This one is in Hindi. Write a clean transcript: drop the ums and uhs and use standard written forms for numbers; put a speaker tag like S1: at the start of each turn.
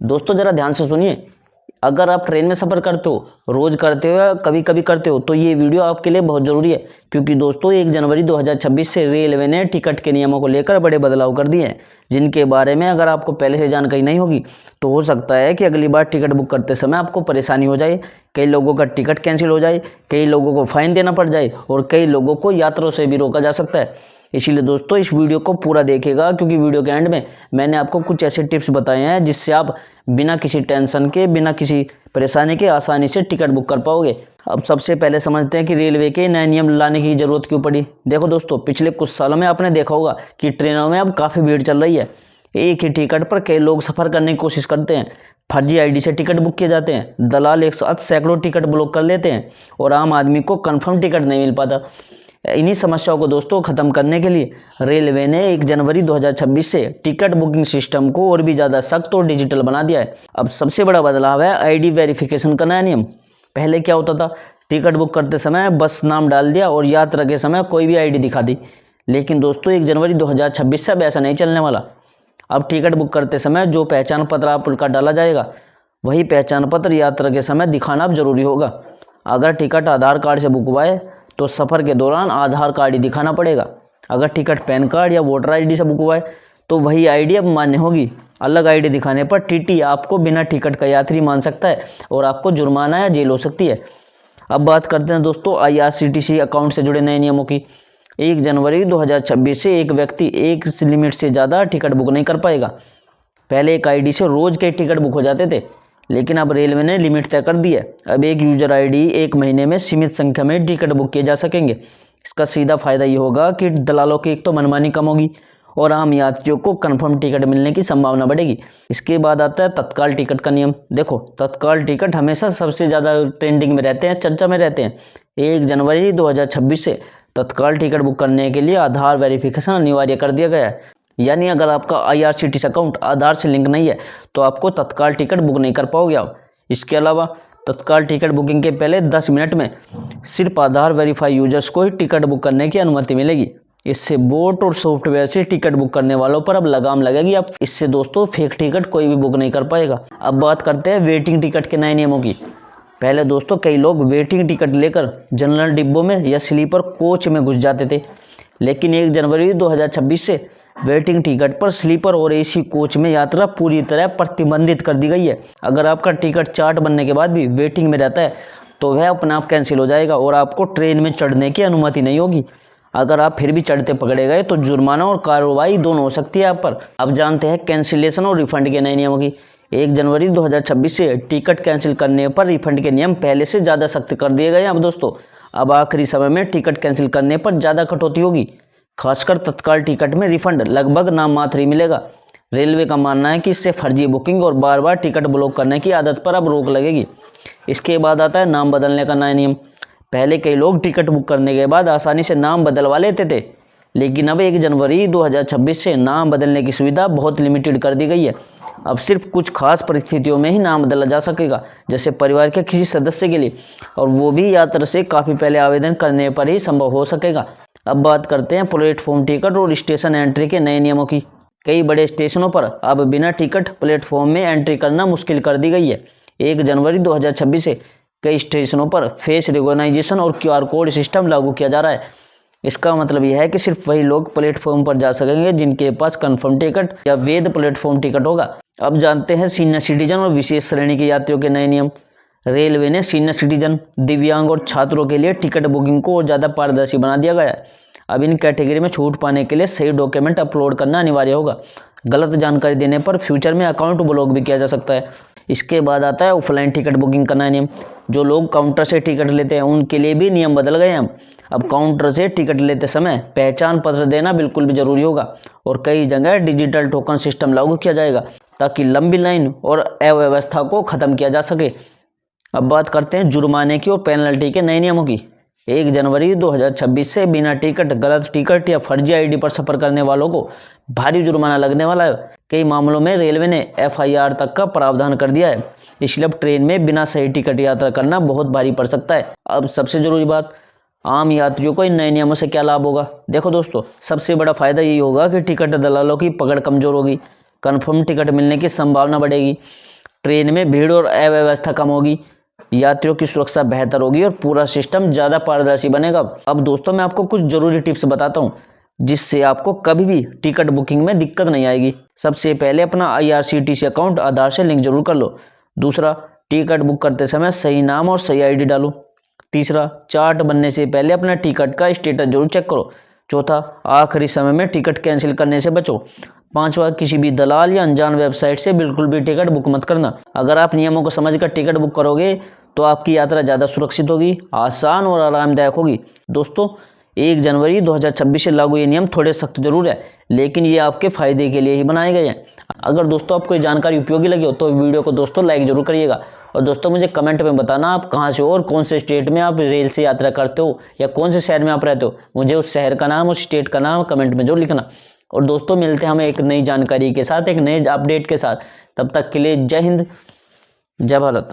S1: दोस्तों जरा ध्यान से सुनिए, अगर आप ट्रेन में सफ़र करते हो, रोज़ करते हो या कभी कभी करते हो, तो ये वीडियो आपके लिए बहुत ज़रूरी है। क्योंकि दोस्तों 1 जनवरी 2026 से रेलवे ने टिकट के नियमों को लेकर बड़े बदलाव कर दिए हैं, जिनके बारे में अगर आपको पहले से जानकारी नहीं होगी तो हो सकता है कि अगली बार टिकट बुक करते समय आपको परेशानी हो जाए। कई लोगों का टिकट कैंसिल हो जाए, कई लोगों को फ़ाइन देना पड़ जाए और कई लोगों को यात्रा से भी रोका जा सकता है। इसीलिए दोस्तों इस वीडियो को पूरा देखिएगा, क्योंकि वीडियो के एंड में मैंने आपको कुछ ऐसे टिप्स बताए हैं जिससे आप बिना किसी टेंशन के, बिना किसी परेशानी के आसानी से टिकट बुक कर पाओगे। अब सबसे पहले समझते हैं कि रेलवे के नए नियम लाने की ज़रूरत क्यों पड़ी। देखो दोस्तों, पिछले कुछ सालों में आपने देखा होगा कि ट्रेनों में अब काफ़ी भीड़ चल रही है। एक ही टिकट पर कई लोग सफ़र करने की कोशिश करते हैं, फर्जी आईडी से टिकट बुक किए जाते हैं, दलाल एक साथ सैकड़ों टिकट ब्लॉक कर लेते हैं और आम आदमी को कन्फर्म टिकट नहीं मिल पाता। इन्हीं समस्याओं को दोस्तों ख़त्म करने के लिए रेलवे ने 1 जनवरी 2026 से टिकट बुकिंग सिस्टम को और भी ज़्यादा सख्त और डिजिटल बना दिया है। अब सबसे बड़ा बदलाव है आईडी वेरिफिकेशन का नया नियम। पहले क्या होता था, टिकट बुक करते समय बस नाम डाल दिया और यात्रा के समय कोई भी आईडी दिखा दी। लेकिन दोस्तों 1 जनवरी 2026 से अब ऐसा नहीं चलने वाला। अब टिकट बुक करते समय जो पहचान पत्र आपका डाला जाएगा, वही पहचान पत्र यात्रा के समय दिखाना अब जरूरी होगा। अगर टिकट आधार कार्ड से बुक हुआ है तो सफ़र के दौरान आधार कार्ड ही दिखाना पड़ेगा। अगर टिकट पैन कार्ड या वोटर आईडी से बुक हुआ है तो वही आईडी अब मान्य होगी। अलग आईडी दिखाने पर टीटी आपको बिना टिकट का यात्री मान सकता है और आपको जुर्माना या जेल हो सकती है। अब बात करते हैं दोस्तों IRCTC अकाउंट से जुड़े नए नियमों की। 1 जनवरी 2026 से एक व्यक्ति एक लिमिट से ज़्यादा टिकट बुक नहीं कर पाएगा। पहले एक आईडी से रोज़ के टिकट बुक हो जाते थे, लेकिन अब रेलवे ने लिमिट तय कर दी है। अब एक यूजर आईडी एक महीने में सीमित संख्या में टिकट बुक किए जा सकेंगे। इसका सीधा फायदा ये होगा कि दलालों की एक तो मनमानी कम होगी और आम यात्रियों को कंफर्म टिकट मिलने की संभावना बढ़ेगी। इसके बाद आता है तत्काल टिकट का नियम। देखो, तत्काल टिकट हमेशा सबसे ज़्यादा ट्रेंडिंग में रहते हैं, चर्चा में रहते हैं। 1 जनवरी 2026 से तत्काल टिकट बुक करने के लिए आधार वेरिफिकेशन अनिवार्य कर दिया गया है। यानी अगर आपका IRCTC अकाउंट आधार से लिंक नहीं है तो आपको तत्काल टिकट बुक नहीं कर पाओगे आप। इसके अलावा तत्काल टिकट बुकिंग के पहले 10 मिनट में सिर्फ आधार वेरीफाई यूजर्स को ही टिकट बुक करने की अनुमति मिलेगी। इससे बोट और सॉफ्टवेयर से टिकट बुक करने वालों पर अब लगाम लगेगी। अब इससे दोस्तों फेक टिकट कोई भी बुक नहीं कर पाएगा। अब बात करते हैं वेटिंग टिकट के नए नियमों की। पहले दोस्तों कई लोग वेटिंग टिकट लेकर जनरल डिब्बों में या स्लीपर कोच में घुस जाते थे, लेकिन 1 जनवरी 2026 से वेटिंग टिकट पर स्लीपर और AC कोच में यात्रा पूरी तरह प्रतिबंधित कर दी गई है। अगर आपका टिकट चार्ट बनने के बाद भी वेटिंग में रहता है तो वह अपने आप कैंसिल हो जाएगा और आपको ट्रेन में चढ़ने की अनुमति नहीं होगी। अगर आप फिर भी चढ़ते पकड़े गए तो जुर्माना और कार्रवाई दोनों हो सकती है आप पर। अब जानते हैं कैंसिलेशन और रिफंड के नए नियमों की। 1 जनवरी 2026 से टिकट कैंसिल करने पर रिफंड के नियम पहले से ज़्यादा सख्त कर दिए गए हैं। अब दोस्तों अब आखिरी समय में टिकट कैंसिल करने पर ज़्यादा कटौती होगी। खासकर तत्काल टिकट में रिफंड लगभग नाम मात्र ही मिलेगा। रेलवे का मानना है कि इससे फर्जी बुकिंग और बार बार टिकट ब्लॉक करने की आदत पर अब रोक लगेगी। इसके बाद आता है नाम बदलने का नया नियम। पहले कई लोग टिकट बुक करने के बाद आसानी से नाम बदलवा लेते थे, लेकिन अब 1 जनवरी 2026 से नाम बदलने की सुविधा बहुत लिमिटेड कर दी गई है। अब सिर्फ कुछ खास परिस्थितियों में ही नाम बदला जा सकेगा, जैसे परिवार के किसी सदस्य के लिए, और वो भी यात्रा से काफ़ी पहले आवेदन करने पर ही संभव हो सकेगा। अब बात करते हैं प्लेटफॉर्म टिकट और स्टेशन एंट्री के नए नियमों की। कई बड़े स्टेशनों पर अब बिना टिकट प्लेटफॉर्म में एंट्री करना मुश्किल कर दी गई है। 1 जनवरी 2026 से कई स्टेशनों पर फेस रिकॉग्नाइजेशन और QR कोड सिस्टम लागू किया जा रहा है। इसका मतलब यह है कि सिर्फ वही लोग प्लेटफॉर्म पर जा सकेंगे जिनके पास कन्फर्म टिकट या वैध प्लेटफॉर्म टिकट होगा। अब जानते हैं सीनियर सिटीजन और विशेष श्रेणी के यात्रियों के नए नियम। रेलवे ने सीनियर सिटीजन, दिव्यांग और छात्रों के लिए टिकट बुकिंग को और ज़्यादा पारदर्शी बना दिया गया है। अब इन कैटेगरी में छूट पाने के लिए सही डॉक्यूमेंट अपलोड करना अनिवार्य होगा। गलत जानकारी देने पर फ्यूचर में अकाउंट ब्लॉक भी किया जा सकता है। इसके बाद आता है ऑफलाइन टिकट बुकिंग का नया नियम। जो लोग काउंटर से टिकट लेते हैं उनके लिए भी नियम बदल गए हैं। अब काउंटर से टिकट लेते समय पहचान पत्र देना बिल्कुल भी जरूरी होगा और कई जगह डिजिटल टोकन सिस्टम लागू किया जाएगा ताकि लंबी लाइन और अव्यवस्था को खत्म किया जा सके। अब बात करते हैं जुर्माने की और पेनल्टी के नए नियमों की। 1 जनवरी 2026 से बिना टिकट, गलत टिकट या फर्जी आईडी पर सफर करने वालों को भारी जुर्माना लगने वाला है। कई मामलों में रेलवे ने FIR तक का प्रावधान कर दिया है। इसलिए अब ट्रेन में बिना सही टिकट यात्रा करना बहुत भारी पड़ सकता है। अब सबसे जरूरी बात, आम यात्रियों को इन नए नियमों से क्या लाभ होगा। देखो दोस्तों, सबसे बड़ा फायदा यही होगा कि टिकट दलालों की पकड़ कमजोर होगी, कन्फर्म टिकट मिलने की संभावना बढ़ेगी ट्रेन में भीड़ और अव्यवस्था कम होगी, यात्रियों की सुरक्षा बेहतर होगी और पूरा सिस्टम ज़्यादा पारदर्शी बनेगा। अब दोस्तों मैं आपको कुछ ज़रूरी टिप्स बताता हूँ जिससे आपको कभी भी टिकट बुकिंग में दिक्कत नहीं आएगी। सबसे पहले अपना IRCTC अकाउंट आधार से लिंक जरूर कर लो। दूसरा, टिकट बुक करते समय सही नाम और सही ID डालो। तीसरा, चार्ट बनने से पहले अपना टिकट का स्टेटस जरूर चेक करो। चौथा, आखिरी समय में टिकट कैंसिल करने से बचो। पांचवा, किसी भी दलाल या अनजान वेबसाइट से बिल्कुल भी टिकट बुक मत करना। अगर आप नियमों को समझकर टिकट बुक करोगे तो आपकी यात्रा ज़्यादा सुरक्षित होगी, आसान और आरामदायक होगी। दोस्तों 1 जनवरी 2026 से लागू ये नियम थोड़े सख्त जरूर है, लेकिन ये आपके फ़ायदे के लिए ही बनाए गए हैं। अगर दोस्तों आपको ये जानकारी उपयोगी लगी हो तो वीडियो को दोस्तों लाइक जरूर करिएगा। और दोस्तों मुझे कमेंट में बताना आप कहाँ से हो और कौन से स्टेट में आप रेल से यात्रा करते हो या कौन से शहर में आप रहते हो। मुझे उस शहर का नाम, उस स्टेट का नाम कमेंट में जरूर लिखना। और दोस्तों मिलते हैं हमें एक नई जानकारी के साथ, एक नए अपडेट के साथ। तब तक के लिए जय हिंद, जय भारत।